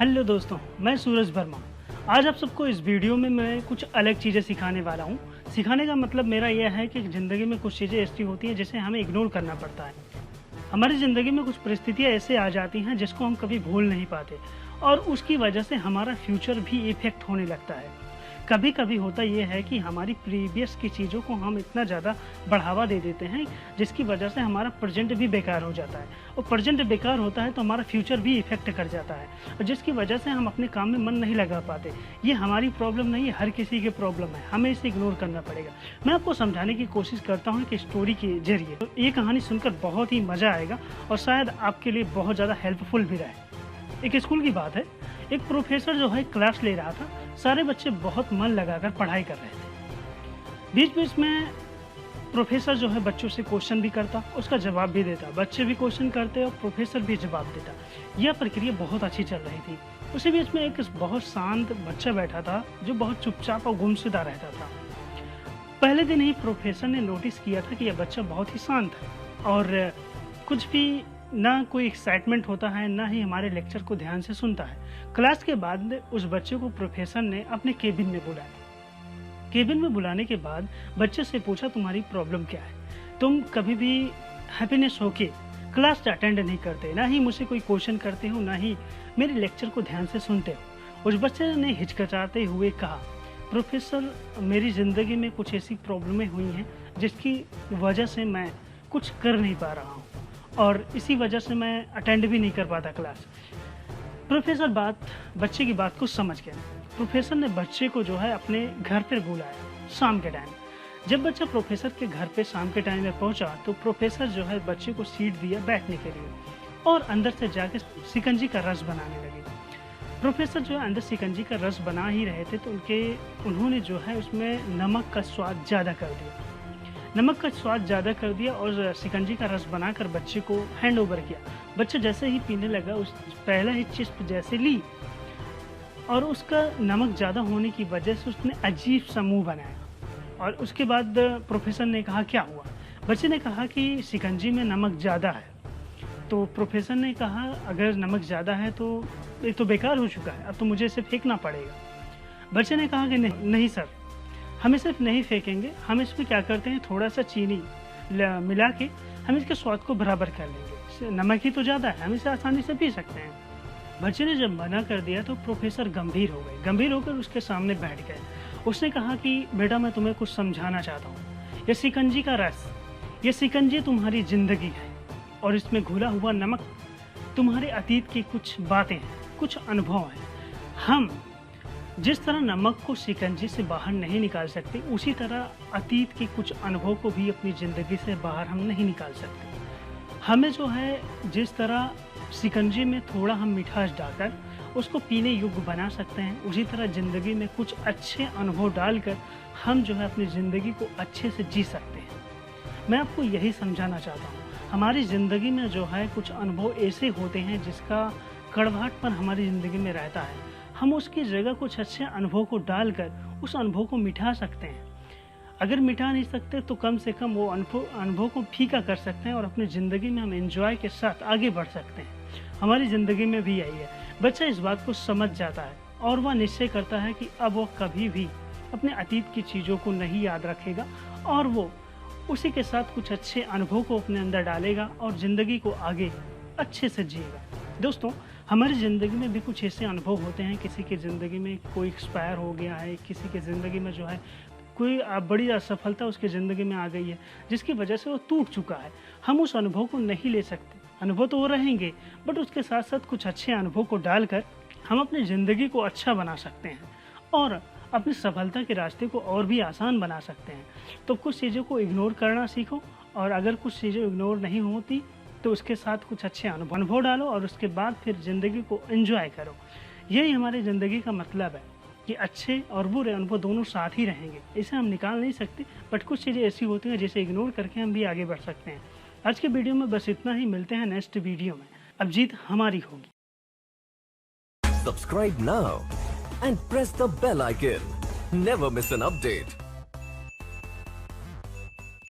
Hello दोस्तों, मैं सूरज वर्मा। आज आप सबको इस वीडियो में मैं कुछ अलग चीज़ें सिखाने वाला हूँ। सिखाने का मतलब मेरा यह है कि ज़िंदगी में कुछ चीज़ें ऐसी होती हैं जिसे हमें इग्नोर करना पड़ता है। हमारी ज़िंदगी में कुछ परिस्थितियाँ ऐसे आ जाती हैं जिसको हम कभी भूल नहीं पाते और उसकी वजह से हमारा फ्यूचर भी इफ़ेक्ट होने लगता है। कभी कभी होता यह है कि हमारी प्रीवियस की चीज़ों को हम इतना ज़्यादा बढ़ावा दे देते हैं जिसकी वजह से हमारा प्रेजेंट भी बेकार हो जाता है और प्रेजेंट बेकार होता है तो हमारा फ्यूचर भी इफ़ेक्ट कर जाता है और जिसकी वजह से हम अपने काम में मन नहीं लगा पाते। ये हमारी प्रॉब्लम नहीं है, हर किसी की प्रॉब्लम है, हमें इसे इग्नोर करना पड़ेगा। मैं आपको समझाने की कोशिश करता हूँ कि स्टोरी के जरिए तो ये कहानी सुनकर बहुत ही मज़ा आएगा और शायद आपके लिए बहुत ज़्यादा हेल्पफुल भी रहे। एक स्कूल की बात है, एक प्रोफेसर जो है क्लास ले रहा था। सारे बच्चे बहुत मन लगाकर पढ़ाई कर रहे थे। बीच बीच में प्रोफेसर जो है बच्चों से क्वेश्चन भी करता, उसका जवाब भी देता, बच्चे भी क्वेश्चन करते और प्रोफेसर भी जवाब देता। यह प्रक्रिया बहुत अच्छी चल रही थी। उसी बीच में एक बहुत शांत बच्चा बैठा था जो बहुत चुपचाप और गुमशुदा रहता था। पहले दिन ही प्रोफेसर ने नोटिस किया था कि यह बच्चा बहुत ही शांत है और कुछ भी ना कोई एक्साइटमेंट होता है, ना ही हमारे लेक्चर को ध्यान से सुनता है। क्लास के बाद उस बच्चे को प्रोफेसर ने अपने केबिन में बुलाया। केबिन में बुलाने के बाद बच्चे से पूछा, तुम्हारी प्रॉब्लम क्या है? तुम कभी भी हैप्पीनेस होके क्लास अटेंड नहीं करते, ना ही मुझसे कोई क्वेश्चन करते हो, ना ही मेरे लेक्चर को ध्यान से सुनते हो। उस बच्चे ने हिचकिचाते हुए कहा, प्रोफेसर मेरी ज़िंदगी में कुछ ऐसी प्रॉब्लमें हुई हैं जिसकी वजह से मैं कुछ कर नहीं पा रहा हूँ और इसी वजह से मैं अटेंड भी नहीं कर पाता क्लास। प्रोफेसर बच्चे की बात को समझ गया। प्रोफेसर ने बच्चे को जो है अपने घर पर बुलाया शाम के टाइम। जब बच्चा प्रोफेसर के घर पे शाम के टाइम में पहुंचा तो प्रोफेसर जो है बच्चे को सीट दिया बैठने के लिए और अंदर से जाके शिकंजी का रस बनाने लगे। प्रोफेसर जो है अंदर शिकंजी का रस बना ही रहे थे तो उन्होंने जो है उसमें नमक का स्वाद ज़्यादा कर दिया और शिकंजी का रस बनाकर बच्चे को हैंड ओवर किया। बच्चा जैसे ही पीने लगा उस पहला ही चिस्प जैसे ली और उसका नमक ज़्यादा होने की वजह से उसने अजीब सा मुँह बनाया और उसके बाद प्रोफेसर ने कहा, क्या हुआ? बच्चे ने कहा कि शिकंजी में नमक ज़्यादा है। तो प्रोफेसर ने कहा, अगर नमक ज़्यादा है तो ये तो बेकार हो चुका है, अब तो मुझे इसे फेंकना पड़ेगा। बच्चे ने कहा कि नहीं सर, हम इसे नहीं फेंकेंगे, हम इसमें क्या करते हैं, थोड़ा सा चीनी मिला के हम इसके स्वाद को बराबर कर लेंगे। नमक ही तो ज़्यादा है, हम इसे आसानी से पी सकते हैं। बच्चे ने जब मना कर दिया तो प्रोफेसर गंभीर हो गए। गंभीर होकर उसके सामने बैठ गए। उसने कहा कि बेटा, मैं तुम्हें कुछ समझाना चाहता हूँ। ये शिकंजी का रस, ये शिकंजी तुम्हारी ज़िंदगी है और इसमें घुला हुआ नमक तुम्हारे अतीत की कुछ बातें हैं, कुछ अनुभव हैं। हम जिस तरह नमक को शिकंजी से बाहर नहीं निकाल सकते, उसी तरह अतीत के कुछ अनुभव को भी अपनी ज़िंदगी से बाहर हम नहीं निकाल सकते। हमें जो है जिस तरह शिकंजी में थोड़ा हम मिठास डालकर उसको पीने योग्य बना सकते हैं, उसी तरह ज़िंदगी में कुछ अच्छे अनुभव डालकर हम जो है अपनी ज़िंदगी को अच्छे से जी सकते हैं। मैं आपको यही समझाना चाहता हूँ। हमारी ज़िंदगी में जो है कुछ अनुभव ऐसे होते हैं जिसका कड़वाहटपन हमारी ज़िंदगी में रहता है। हम उसकी जगह कुछ अच्छे अनुभव को डालकर उस अनुभव को मिटा सकते हैं। अगर मिटा नहीं सकते तो कम से कम वो अनुभव को फीका कर सकते हैं और अपनी ज़िंदगी में हम एंजॉय के साथ आगे बढ़ सकते हैं। हमारी ज़िंदगी में भी यही है। बच्चा इस बात को समझ जाता है और वह निश्चय करता है कि अब वो कभी भी अपने अतीत की चीज़ों को नहीं याद रखेगा और वो उसी के साथ कुछ अच्छे अनुभव को अपने अंदर डालेगा और ज़िंदगी को आगे अच्छे से जिएगा। दोस्तों, हमारी ज़िंदगी में भी कुछ ऐसे अनुभव होते हैं। किसी की ज़िंदगी में कोई एक्सपायर हो गया है, किसी की ज़िंदगी में जो है कोई बड़ी असफलता उसकी ज़िंदगी में आ गई है जिसकी वजह से वो टूट चुका है। हम उस अनुभव को नहीं ले सकते। अनुभव तो वो रहेंगे बट उसके साथ साथ कुछ अच्छे अनुभव को डालकर हम अपनी ज़िंदगी को अच्छा बना सकते हैं और अपनी सफलता के रास्ते को और भी आसान बना सकते हैं। तो कुछ चीज़ों को इग्नोर करना सीखो और अगर कुछ चीज़ें इग्नोर नहीं होती तो उसके साथ कुछ अच्छे अनुभव डालो और उसके बाद फिर ज़िंदगी को एंजॉय करो। यही हमारी ज़िंदगी का मतलब है कि अच्छे और बुरे अनुभव दोनों साथ ही रहेंगे। इसे हम निकाल नहीं सकते बट कुछ चीज़ें ऐसी होती हैं जिसे इग्नोर करके हम भी आगे बढ़ सकते हैं। आज के वीडियो में बस इतना ही। मिलते हैं नेक्स्ट वीडियो में। अब जीत हमारी होगी। Subscribe now and press the bell icon. Never miss an update.